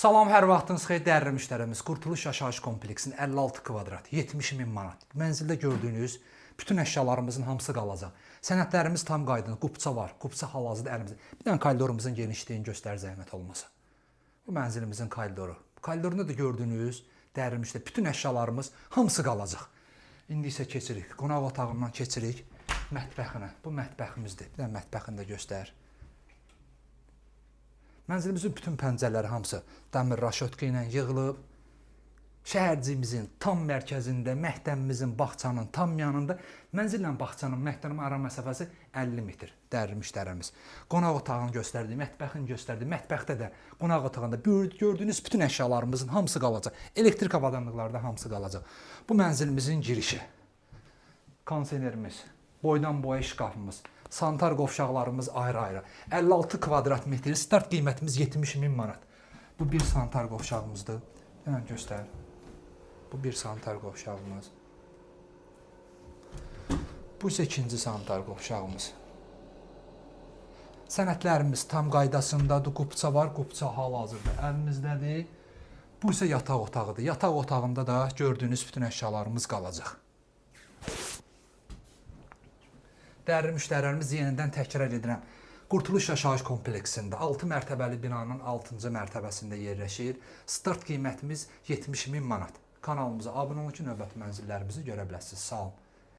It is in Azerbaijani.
Salam, hər vaxtınız xeyir dəyərli müştərimiz. Qurtuluş Yaşayış kompleksinin 56 kvadrat, 70.000 manat. Mənzildə gördüyünüz bütün əşyalarımızın hamısı qalacaq. Sənədlərimiz tam qaydın, qubça var. Qubça hal-hazırda əlimizdə. Bir dənə koridorumuzun genişliyini göstər zəhmət olmasa. Bu mənzilimizin koridoru. Koridorunda da gördüyünüz dəyərli müştəri bütün əşyalarımız hamısı qalacaq. İndi isə keçirik. Qonaq otağından keçirik mətbəxinə. Bu mətbəximizdir. Bir dənə mətbəxini də göstər. Mənzilimizin bütün pəncərələri hamısı dəmir raşotka ilə yığılıb. Şəhərciyimizin tam mərkəzində, məktəbimizin, bağçanın tam yanında. Mənzillə bağçanın, məktəbin ara məsafəsi 50 metr. Dəyərli müştərimiz. Qonaq otağını göstərdi, mətbəxini göstərdi. Mətbəxdə də, qonaq otağında gördüyünüz bütün əşyalarımızın hamısı qalacaq. Elektrik avadanlıqları da hamısı qalacaq. Bu mənzilimizin girişi. Kondisionerimiz, boydan boya şkafımız. Sanitar qovşaqlarımız ayrı-ayrı. 56 kvadrat metr, start qiymətimiz 70.000 manat. Bu bir sanitar qovşağımızdır. Hemen göstər. Bu bir sanitar qovşağımız. Bu isə ikinci sanitar qovşağımız. Sənədlərimiz tam qaydasındadır. Qubça var, qubça hal-hazırda əlimizdədir. Bu isə yataq otağıdır. Yataq otağında da gördüyünüz bütün əşyalarımız qalacaq. Dəyərli müştərilərimiz, yenidən təkrar edirəm. Qurtuluş Yaşayış kompleksində 6 mərtəbəli binanın 6-cı mərtəbəsində yerləşir. Start qiymətimiz 70.000 manat. Kanalımıza abunə olun ki, növbəti mənzillərimizi görə biləsiniz. Sağ olun.